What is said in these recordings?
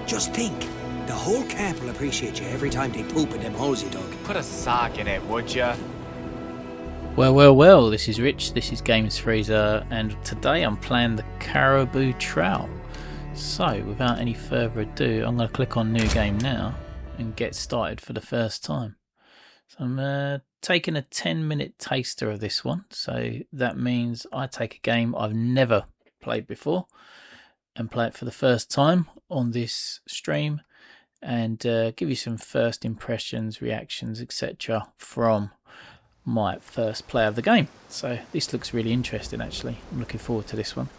Just think, the whole camp will appreciate you every time they poop in them holes you dug. Put a sock in it, would ya? Well, this is Rich, this is Games Freezer, and today I'm playing the Caribou Trail. So, without any further ado, I'm going to click on New Game now and get started for the first time. So I'm taking a 10-minute taster of this one, so that means I take a game I've never played before and play it for the first time on this stream and give you some first impressions, reactions, etc. from my first play of the game. So this looks really interesting actually. I'm looking forward to this one.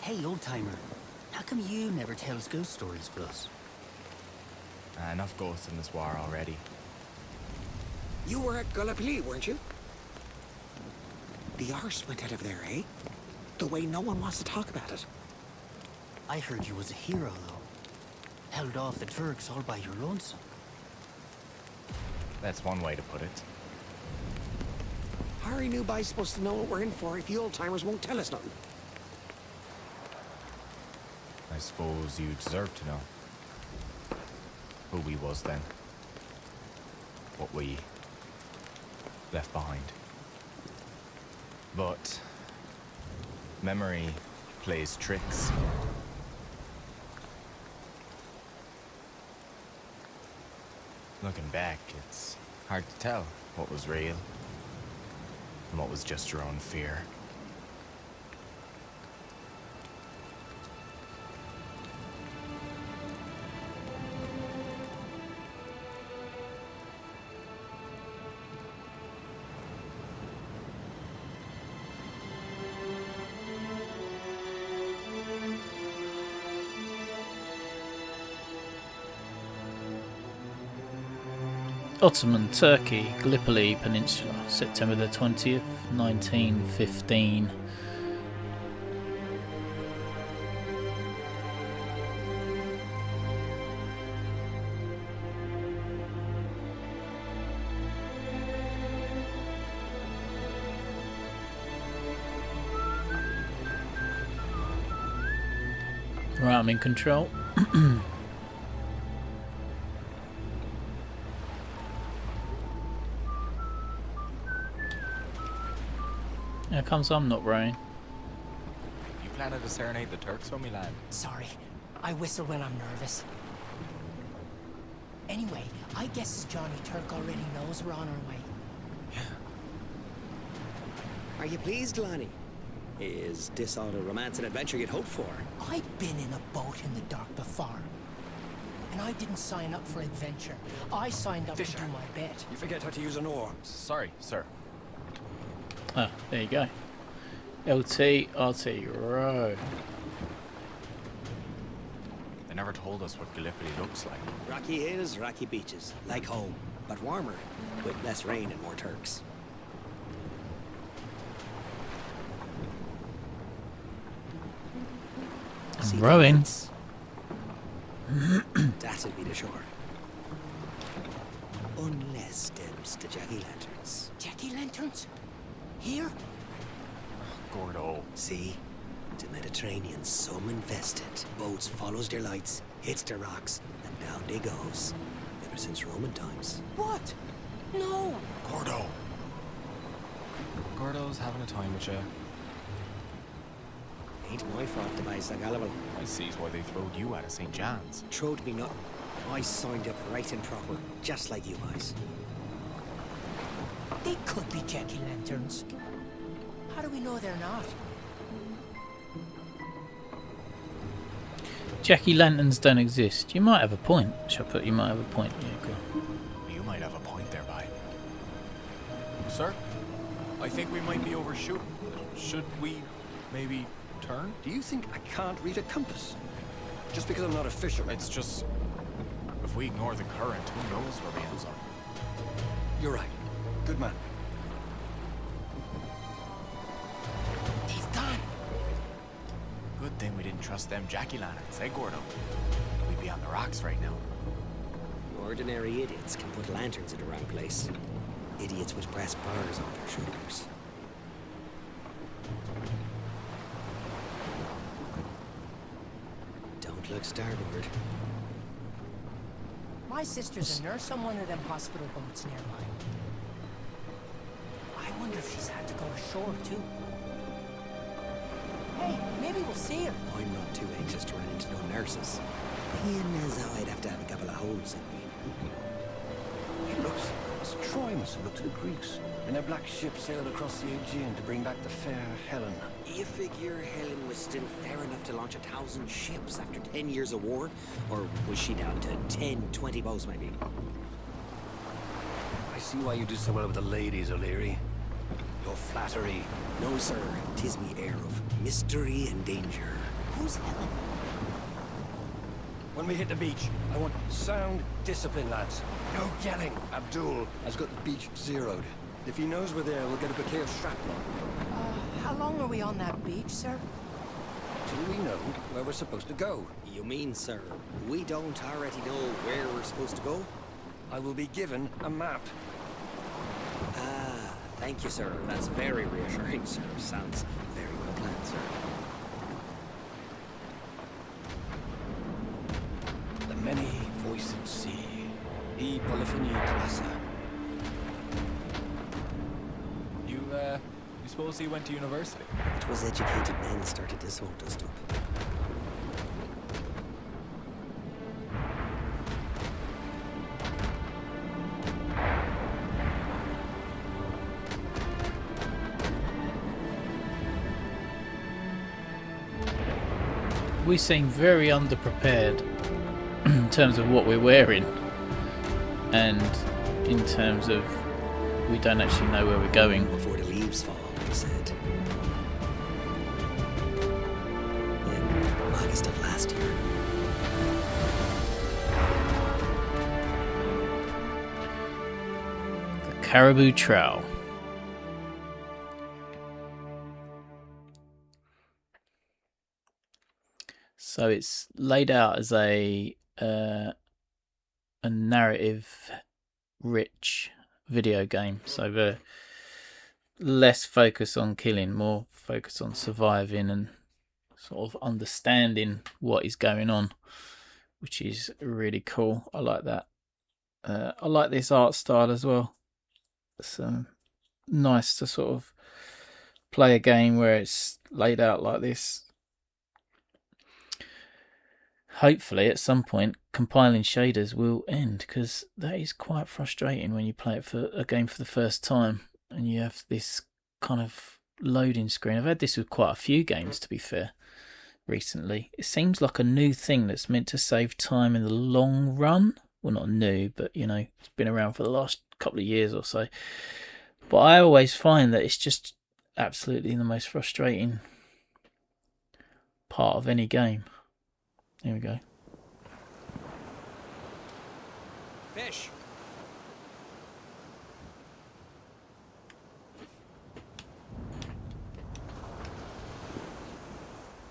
Hey, old-timer, how come you never tells ghost stories for us? Enough ghosts in this war already. You were at Gallipoli, weren't you? The arse went out of there, eh? The way no one wants to talk about it. I heard you was a hero, though. Held off the Turks all by your lonesome. That's one way to put it. Harry Newby's supposed to know what we're in for if you old-timers won't tell us nothing. I suppose you deserve to know who we was then. What we left behind. But memory plays tricks. Looking back, it's hard to tell what was real and what was just your own fear. Ottoman Turkey, Gallipoli Peninsula, September the 20th, 1915. Right, I'm in control. Here comes I'm not rain. You planning to serenade the Turks when we land? Sorry, I whistle when I'm nervous. Anyway, I guess Johnny Turk already knows we're on our way. Are you pleased, Lonnie? Is this all the romance and adventure you'd hoped for? I've been in a boat in the dark before. And I didn't sign up for adventure. I signed up to do my bit. You forget how to use an oar. Sorry, sir. Ah, there you go. LT, RT, row. They never told us what Gallipoli looks like. Rocky hills, rocky beaches, like home, but warmer, with less rain and more Turks. I'm rowing. That'll be the shore. Unless them's the jacky-lanterns. Jacky-lanterns? Here? Gordo. See? The Mediterranean's some infested. Boats follows their lights, hits the rocks, and down they goes. Ever since Roman times. What? No! Gordo. Gordo's having a time with you. Ain't my fault the boys are gullible. I sees why they throwed you out of St. John's. Throwed me nothing. I signed up right and proper, just like you boys. They could be jack-o'-lanterns. How do we know they're not? Jackie Lanterns don't exist. You might have a point. Shall I put you might have a point? Yeah, go on. You might have a point there, bye. Sir, I think we might be overshooting. Should we maybe turn? Do you think I can't read a compass? Just because I'm not a fisherman? It's just... if we ignore the current, who knows where we end up? You're right. Good man. They've gone. Good thing we didn't trust them jack-o'-lanterns, eh, Gordo? We'd be on the rocks right now. Ordinary idiots can put lanterns in the wrong place. Idiots with brass bars on their shoulders. Don't look starboard. My sister's a nurse on one of them hospital boats nearby. I wonder if she's had to go ashore too. Hey, maybe we'll see her. I'm not too anxious to run into no nurses. Being as I'd have to have a couple of holes in me. It looks as Troy must have looked to the Greeks when their black ship sailed across the Aegean to bring back the fair Helen. You figure Helen was still fair enough to launch 1,000 ships after 10 years of war? Or was she down to 10, 20 boats maybe? I see why you do so well with the ladies, O'Leary. Your flattery. No, sir. 'Tis me air of mystery and danger. Who's Helen? When we hit the beach, I want sound discipline, lads. No yelling. Abdul has got the beach zeroed. If he knows we're there, we'll get a bouquet of shrapnel. How long are we on that beach, sir? Till we know where we're supposed to go. You mean, sir, we don't already know where we're supposed to go? I will be given a map. Ah, thank you, sir. That's very reassuring, sir. Sounds very well planned, sir. The many-voiced sea. E polyphony classa. You suppose he went to university? It was educated men started this whole dust-up. We seem very underprepared in terms of what we're wearing, and in terms of we don't actually know where we're going. Before the leaves fall, I said. In August of last year. The Caribou Trail. So it's laid out as a narrative-rich video game. So the less focus on killing, more focus on surviving and sort of understanding what is going on, which is really cool. I like that. I like this art style as well. It's nice to sort of play a game where it's laid out like this. Hopefully at some point compiling shaders will end, because that is quite frustrating when you play it for a game for the first time and you have this kind of loading screen. I've had this with quite a few games, to be fair, recently. It seems like a new thing that's meant to save time in the long run. Well, not new, but you know, it's been around for the last couple of years or so. But I always find that it's just absolutely the most frustrating part of any game. Here we go. Fish!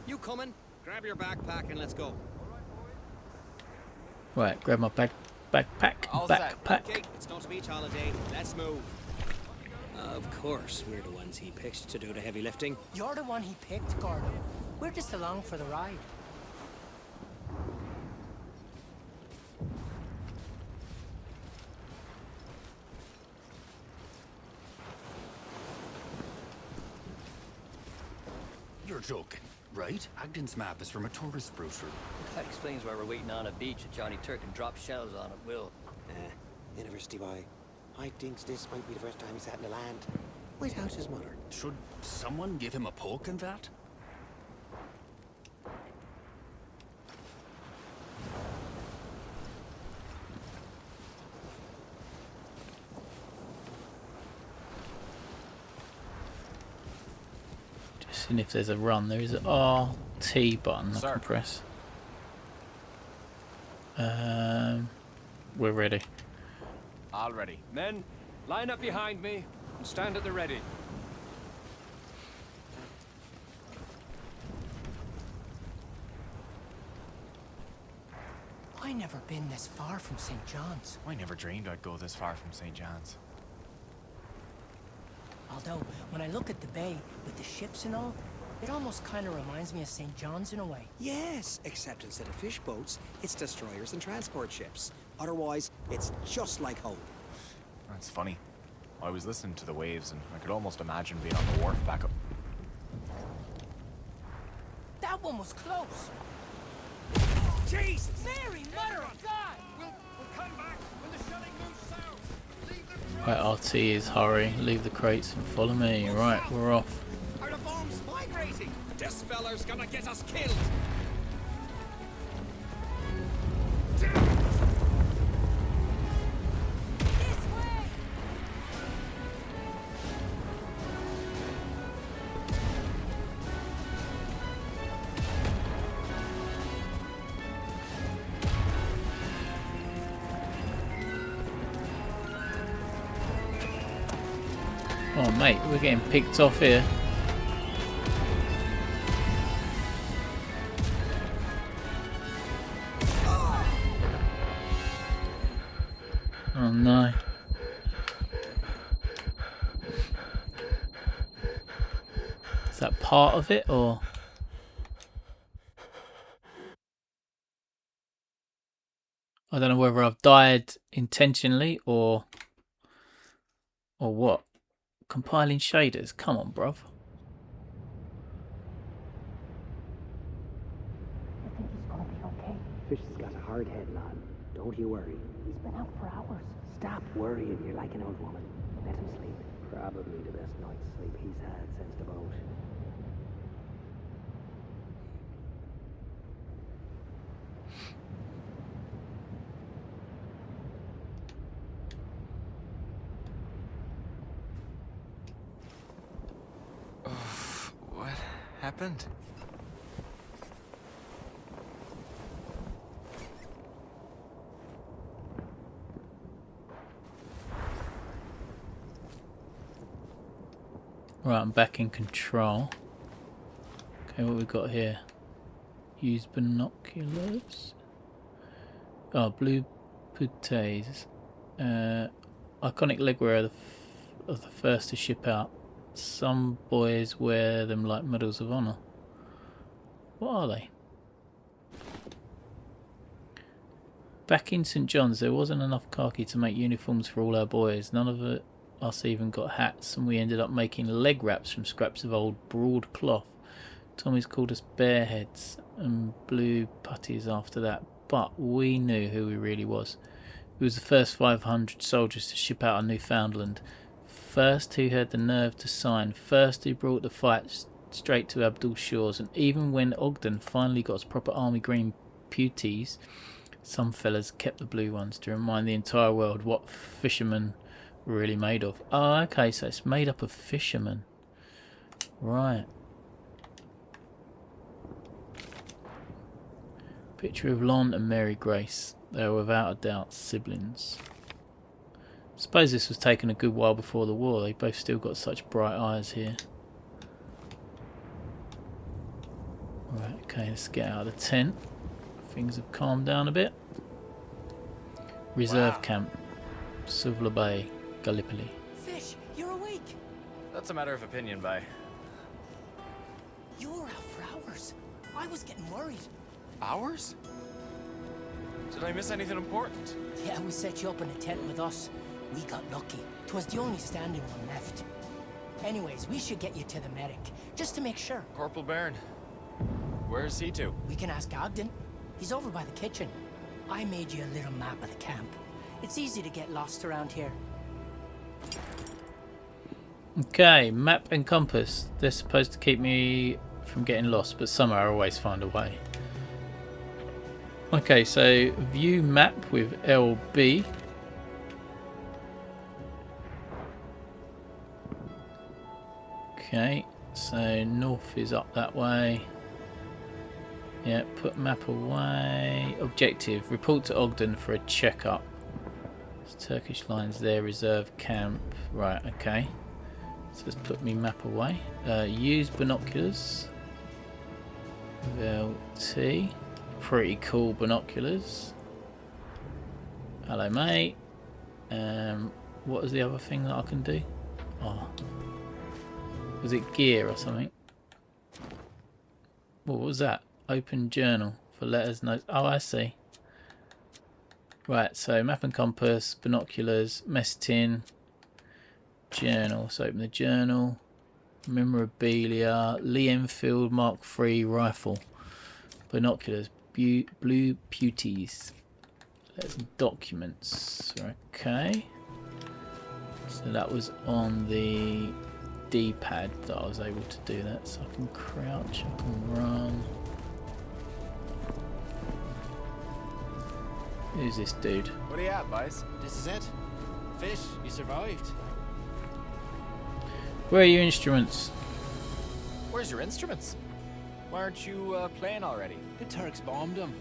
You coming? Grab your backpack and let's go. Right, grab my backpack. Okay, it's not a beach holiday. Let's move. Of course, we're the ones he picked to do the heavy lifting. You're the one he picked, Gordon. We're just along for the ride. You're joking. right? Agden's map is from a tourist brochure. That explains why we're waiting on a beach at Johnny Turk and drop shells on it, Will. University boy. I thinks this might be the first time he's sat in the land. Without his mother. Should someone give him a poke in that? Just seeing if there's a run. There is an RT button I can press. We're ready. All ready. Men, line up behind me and stand at the ready. I never been this far from St. John's. I never dreamed I'd go this far from St. John's. Although, when I look at the bay with the ships and all, it almost kind of reminds me of St. John's in a way. Yes, except instead of fish boats, it's destroyers and transport ships. Otherwise, it's just like home. That's funny. I was listening to the waves and I could almost imagine being on the wharf back up. That one was close. Jesus! Mary, mother of God! We'll come back when the shelling moves south. Leave the Right, RT is hurry. Leave the crates and follow me. Right, we're off. Are the bombs migrating? This feller's gonna get us killed! Oh mate, we're getting picked off here. Oh no. Is that part of it or? I don't know whether I've died intentionally or what. Compiling shaders, come on, bruv. I think he's gonna be okay. Fish has got a hard head, lad. Don't you worry. He's been out for hours. Stop worrying, you're like an old woman. Let him sleep. Probably the best night's sleep he's had since the boat. What happened? Right, I'm back in control. Okay, what we got here? Use binoculars. Oh, blue puttes. Iconic legwear of the first to ship out. Some boys wear them like medals of honor. What are they? Back in St. John's, there wasn't enough khaki to make uniforms for all our boys. None of us even got hats, and we ended up making leg wraps from scraps of old broadcloth. Tommy's called us bearheads and blue putties after that, but we knew who he really was. He was the first 500 soldiers to ship out of Newfoundland. First who had the nerve to sign. First who brought the fight straight to Abdul's shores. And even when Ogden finally got his proper army green puties, some fellas kept the blue ones to remind the entire world what fishermen were really made of. Oh, okay, so it's made up of fishermen. Right. Picture of Lon and Mary Grace. They were without a doubt siblings. Suppose this was taken a good while before the war. They both still got such bright eyes here. Right, okay, let's get out of the tent. Things have calmed down a bit. Reserve camp. Suvla Bay, Gallipoli. Fish, you're awake. That's a matter of opinion, Bay. You were out for hours. I was getting worried. Hours? Did I miss anything important? Yeah, we set you up in a tent with us. We got lucky. 'Twas the only standing one left. Anyways, we should get you to the medic, just to make sure. Corporal Byrne, Where's he to? We can ask Ogden. He's over by the kitchen. I made you a little map of the camp. It's easy to get lost around here. Okay, map and compass. They're supposed to keep me from getting lost, but somehow I always find a way. Okay, so view map with LB. Okay, so north is up that way. Yeah, put map away. Objective, report to Ogden for a checkup. There's Turkish lines there, reserve camp. Right, okay. So let's put me map away. Use binoculars. LT. Pretty cool binoculars. Hello, mate. What is the other thing that I can do? Oh. Was it gear or something? What was that? Open journal for letters, notes. Oh, I see. Right, so map and compass, binoculars, mess tin, journal. So open the journal. Memorabilia, Lee Enfield Mark III rifle. Binoculars, blue beauties. Letters and documents. Okay. So that was on the D-pad that I was able to do that. So I can crouch, I can run. Who's this dude? What are you at, boys? This is it. Fish, you survived. Where are your instruments? Where's your instruments? Why aren't you playing already? The Turks bombed them.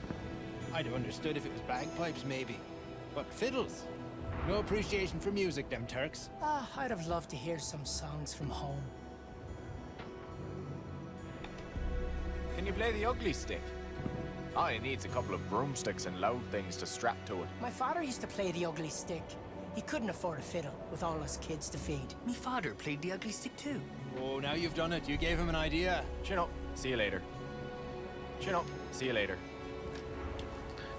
I'd have understood if it was bagpipes, maybe. But fiddles. No appreciation for music, them Turks. I'd have loved to hear some songs from home. Can you play the ugly stick? All it needs a couple of broomsticks and loud things to strap to it. My father used to play the ugly stick. He couldn't afford a fiddle with all us kids to feed. Me father played the ugly stick too. Oh, now you've done it. You gave him an idea. Chin up. See you later. Chin up. See you later.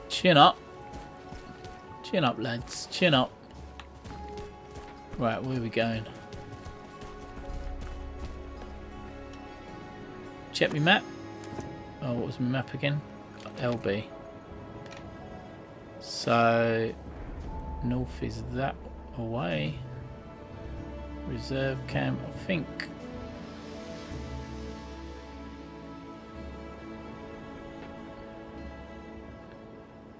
Chin up. Chin up, lads. Chin up. Right, where are we going? Check my map. Oh, what was my map again? LB. So, north is that away. Reserve camp, I think.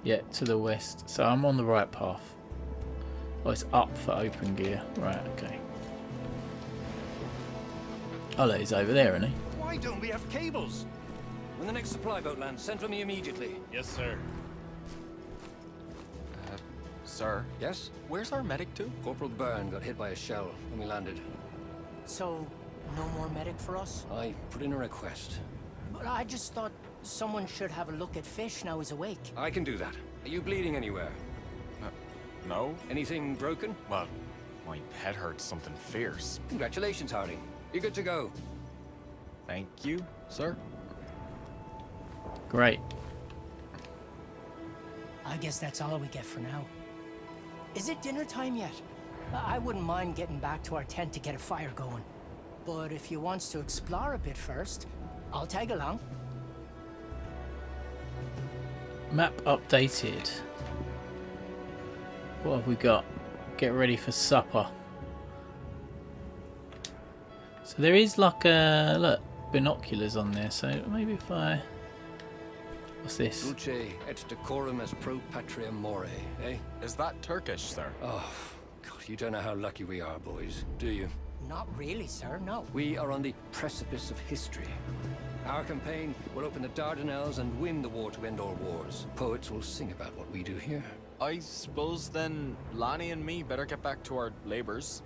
Yeah, to the west. So I'm on the right path. Oh, it's up for open gear. Right, okay. Oh, he's over there, isn't he? Why don't we have cables? When the next supply boat lands, send for me immediately. Yes, sir. Sir? Yes? Where's our medic to? Corporal Byrne got hit by a shell when we landed. So, no more medic for us? I put in a request. But I just thought someone should have a look at Fish now he's awake. I can do that. Are you bleeding anywhere? No. Anything broken? Well, my head hurts something fierce. Congratulations, Hardy. You're good to go. Thank you, sir. Great. I guess that's all we get for now. Is it dinner time yet? I wouldn't mind getting back to our tent to get a fire going. But if you wants to explore a bit first, I'll tag along. Map updated. What have we got? Get ready for supper. So there is like a look, binoculars on there. So maybe if I, what's this? Dulce et decorum est pro patria more, eh? Is that Turkish, sir? Oh, God, you don't know how lucky we are, boys, do you? Not really, sir, no. We are on the precipice of history. Our campaign will open the Dardanelles and win the war to end all wars. Poets will sing about what we do here. I suppose then Lonnie and me better get back to our labors.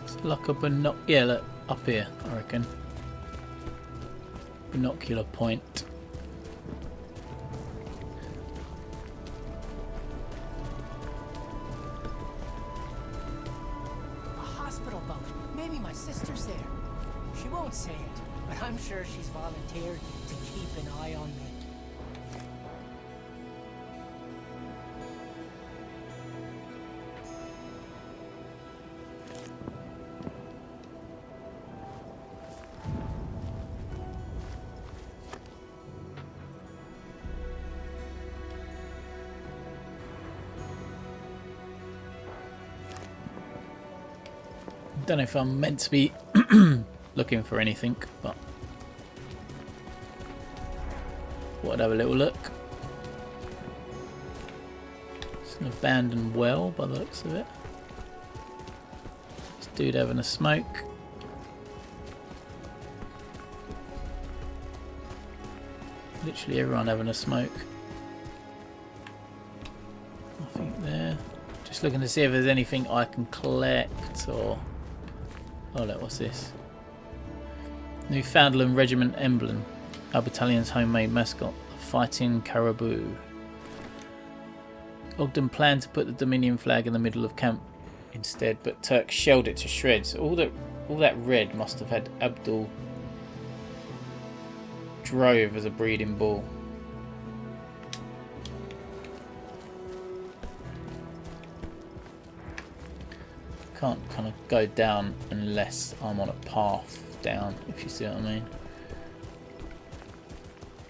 It's like a yeah, look, up here, I reckon. Binocular point. A hospital boat. Maybe my sister's there. She won't say it, but I'm sure she's volunteered to keep an eye on me. Don't know if I'm meant to be looking for anything, but thought I'd have a little look. It's an abandoned well by the looks of it. This dude having a smoke. Literally everyone having a smoke. Nothing there. Just looking to see if there's anything I can collect or... Oh look, what's this? Newfoundland Regiment emblem. Our battalion's homemade mascot. The Fighting Caribou. Ogden planned to put the Dominion flag in the middle of camp instead, but Turks shelled it to shreds. All that red must have had Abdul drove as a breeding bull. Can't kind of go down unless I'm on a path down, if you see what I mean.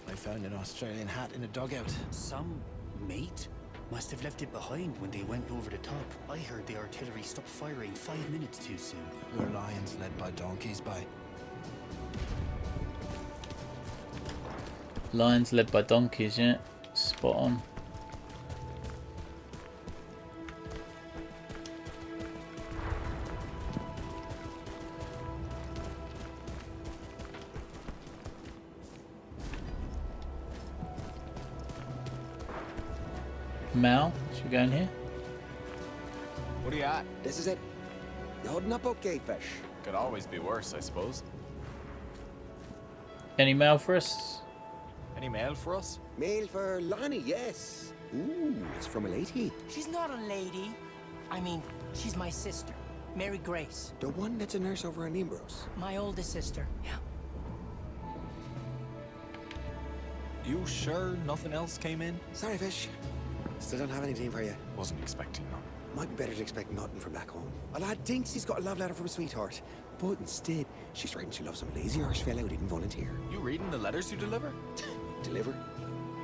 I found an Australian hat in a dugout. Some mate must have left it behind when they went over the top. I heard the artillery stopped firing 5 minutes too soon. Your lions led by donkeys by. Lions led by donkeys, yeah. Spot on. Mal, should we go in here? What are you at? This is it. You holding up okay, fish? Could always be worse, I suppose. Any mail for us? Any mail for us? Mail for Lonnie, yes. Ooh, it's from a lady. She's not a lady. I mean, she's my sister, Mary Grace. The one that's a nurse over in Nimbros. My oldest sister. Yeah. You sure nothing else came in? Sorry, fish. Still don't have anything for you. Wasn't expecting none. Might be better to expect nothing from back home. A lad thinks he's got a love letter from a sweetheart, but instead, she's writing she loves some lazy Irish fellow who didn't volunteer. You reading the letters you deliver? Deliver?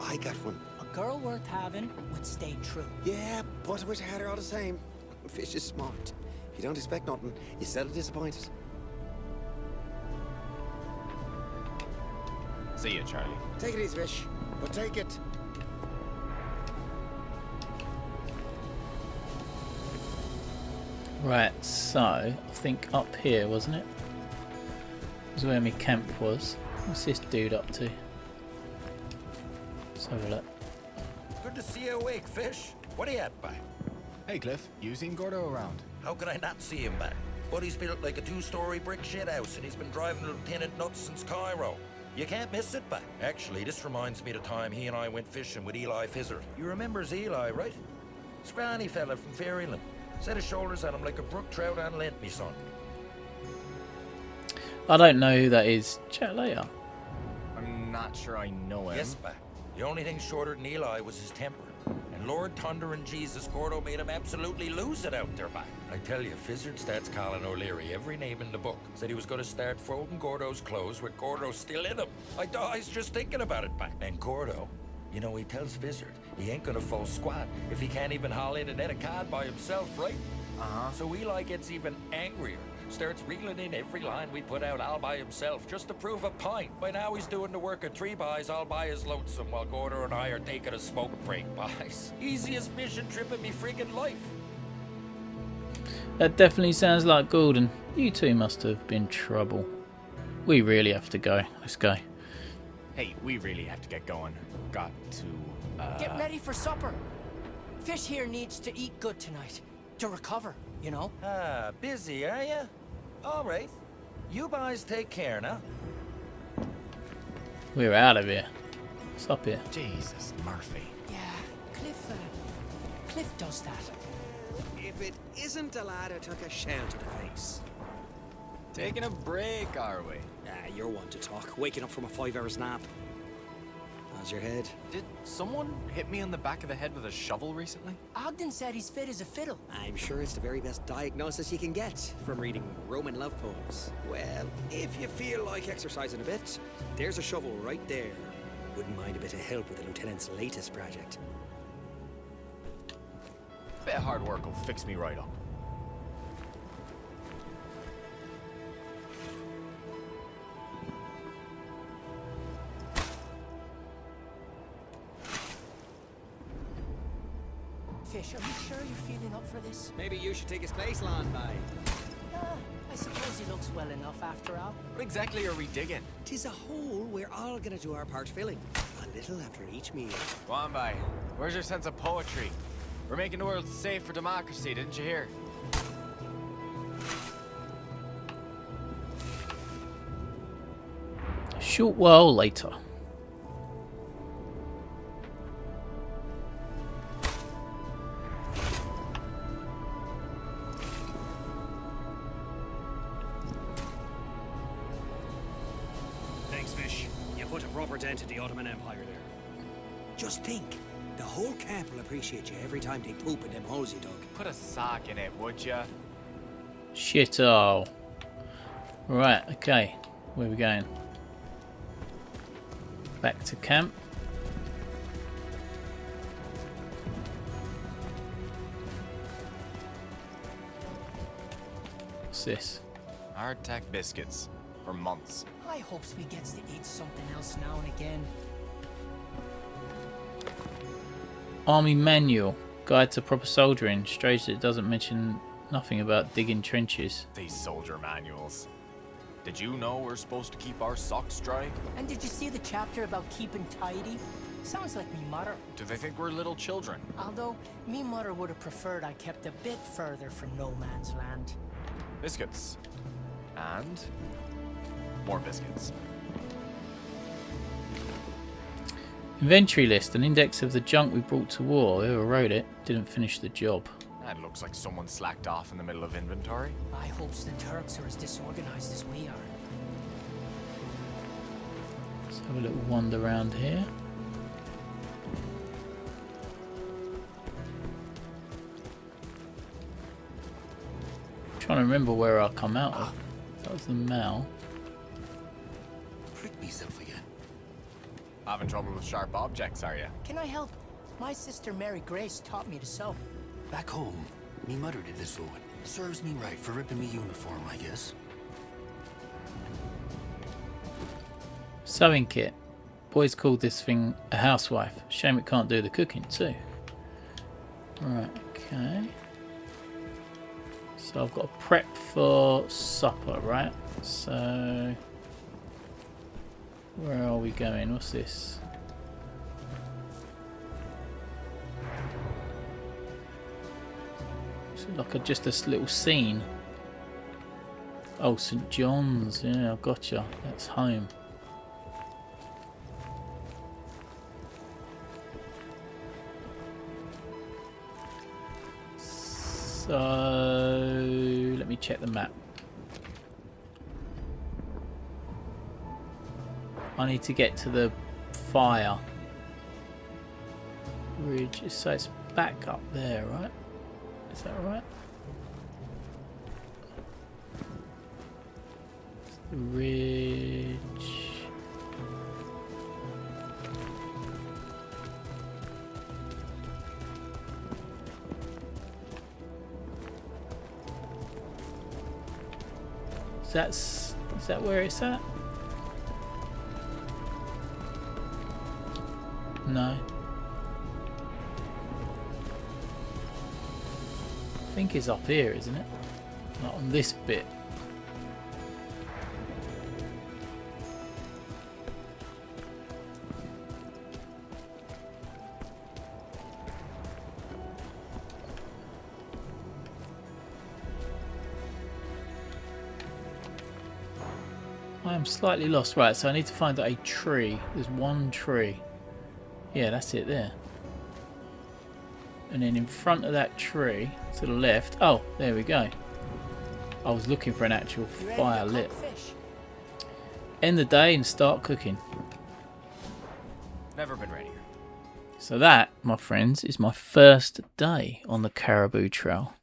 I got one. A girl worth having would stay true. Yeah, but I wish I had her all the same. Fish is smart. If you don't expect nothing, you settle disappointed. See ya, Charlie. Take it easy, fish, but take it. Right, so I think up here, wasn't it? Was where my camp was. What's this dude up to? Let's have a look. Good to see you awake, Fish. What are you at, bye? Hey, Cliff. You seen Gordo around? How could I not see him, bye? Buddy's built like a 2-story brick shit house, and he's been driving Lieutenant nuts since Cairo. You can't miss it, bye. Actually, this reminds me of the time he and I went fishing with Eli Fizzard. You remember Eli, right? Scrawny fella from Fairyland. Set his shoulders on him like a brook trout on Lent, me son. I don't know who that is. Chat later. I'm not sure I know him. Yes, bye. The only thing shorter than Eli was his temper. And Lord Thunder and Jesus Gordo made him absolutely lose it out there, bye. I tell you, Fizzard starts calling O'Leary every name in the book. Said he was going to start folding Gordo's clothes with Gordo still in them. I dies just thinking about it, bye. And Gordo, you know, he tells Fizzard he ain't gonna fold squat if he can't even haul in a net of cod by himself, right? So Eli gets even angrier. Starts reeling in every line we put out all by himself just to prove a point. By now he's doing the work of 3 boys all by his lonesome while Gordo and I are taking a smoke break, boys. Easiest mission trip in me friggin' life. That definitely sounds like Gordon. You two must have been trouble. We really have to go. Let's go. Hey, we really have to get going. Got to, Get ready for supper. Fish here needs to eat good tonight. To recover, you know? Ah, busy, are ya? All right. You boys take care now. We're out of here. Stop here. Jesus, Murphy. Yeah, Cliff does that. If it isn't a lad who took a shell to the face. Taking a break, are we? You're one to talk. Waking up from a 5-hour nap. How's your head? Did someone hit me on the back of the head with a shovel recently? Ogden said he's fit as a fiddle. I'm sure it's the very best diagnosis you can get from reading Roman love poems. Well, if you feel like exercising a bit, there's a shovel right there. Wouldn't mind a bit of help with the Lieutenant's latest project. Bit of hard work will fix me right up. Fish, are you sure you're feeling up for this? Maybe you should take his place, Lonnie. I suppose he looks well enough after all. What exactly are we digging? 'Tis a hole we're all gonna do our part filling. A little after each meal. Go on by. Where's your sense of poetry? We're making the world safe for democracy, didn't you hear? A short while later. Thanks, Fish. You put a proper dent in the Ottoman Empire there. Just think. The whole camp will appreciate you every time they poop in them holes you dug. Put a sock in it, would ya? Shit-o. Right, okay. Where are we going? Back to camp. What's this? Hardtack biscuits. For months. I hopes we gets to eat something else now and again. Army Manual. Guide to proper soldiering. Strange that it doesn't mention nothing about digging trenches. These soldier manuals. Did you know we're supposed to keep our socks dry? And did you see the chapter about keeping tidy? Sounds like me mother. Do they think we're little children? Although, me mother would have preferred I kept a bit further from no man's land. Biscuits. And more biscuits. Inventory list. An index of the junk we brought to war. Whoever wrote it didn't finish the job. That looks like someone slacked off in the middle of inventory. I hopes the Turks are as disorganized as we are. Let's have a little wander around here. Trying to remember where I come out of. That was the Mall. Prick myself again. Having trouble with sharp objects, are you? Can I help? My sister Mary Grace taught me to sew. Back home, me mother did the sewing. Serves me right for ripping me uniform, I guess. Sewing kit. Boys called this thing a housewife. Shame it can't do the cooking too. Right, okay. So I've got to prep for supper, right? So where are we going? What's this? It's like just a little scene. Oh, St. John's. Yeah, I've gotcha. That's home. So let me check the map. I need to get to the fire ridge. So it's back up there, right? Is that right? It's the ridge. Is that where it's at? No. I think it's up here, isn't it? Not on this bit. I am slightly lost. Right, so I need to find a tree. There's one tree. Yeah, that's it there. And then in front of that tree, to the left... Oh, there we go. I was looking for an actual fire lit. End the day and start cooking. Never been readier. So that, my friends, is my first day on the Caribou Trail.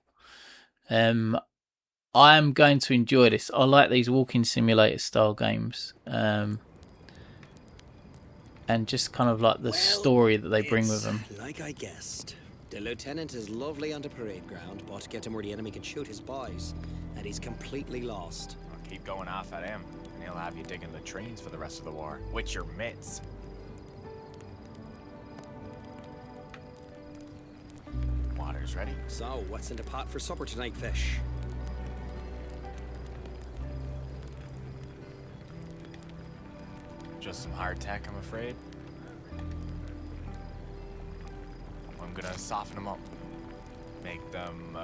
I am going to enjoy this. I like these walking simulator style games. And just kind of like the story that they bring with them. Like I guessed. The lieutenant is lovely on the parade ground, but get him where the enemy can shoot his boys, and he's completely lost. I'll keep going off at him, and he'll have you digging latrines for the rest of the war. With your mitts. What? dinner's ready. So, what's in the pot for supper tonight, fish? Just some hardtack, I'm afraid. I'm gonna soften them up. Make them,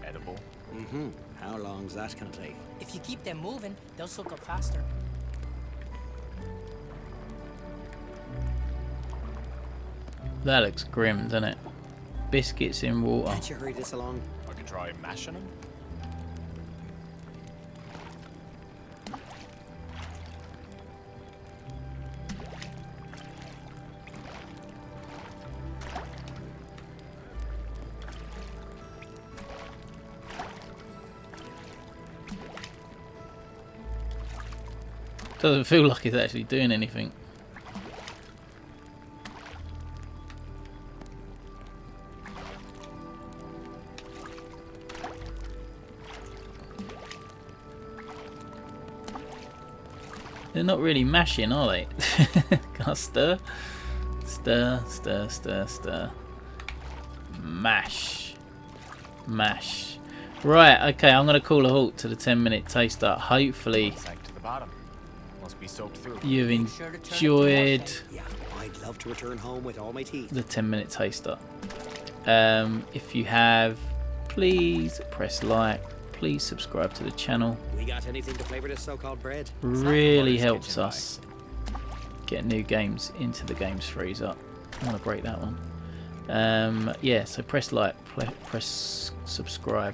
edible. Mm-hmm. How long's that gonna take? If you keep them moving, they'll soak up faster. That looks grim, doesn't it? Biscuits in water. Can't you hurry this along? I could try mashing them. Doesn't feel like it's actually doing anything. They're not really mashing, are they? Can't stir. Stir, stir, stir, stir. Mash. Mash. Right, okay, I'm going to call a halt to the 10-minute taster. Hopefully Sank to the bottom. Must be soaked through. you've Make sure to turn up the enjoyed wash, Yeah, I'd love to return home with all my teeth. the 10-minute taster. If you have, please press like. Please subscribe to the channel. We got anything to flavor this so-called bread? Really Mother's helps Kitchen us get new games into the games freezer. I want to break that one. Yeah, so press like, press subscribe.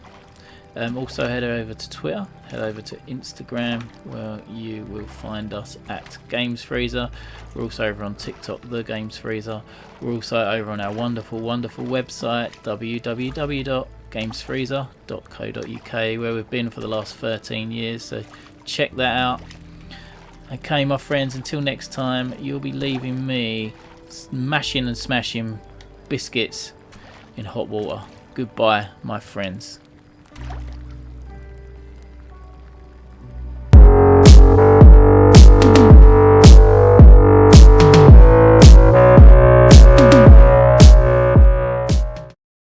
Also head over to Twitter, head over to Instagram, where you will find us at Games Freezer. We're also over on TikTok, The Games Freezer. We're also over on our wonderful, wonderful website, www.gamesfreezer.co.uk, where we've been for the last 13 years, so check that out. Okay, my friends, until next time, you'll be leaving me smashing and smashing biscuits in hot water. Goodbye, my friends.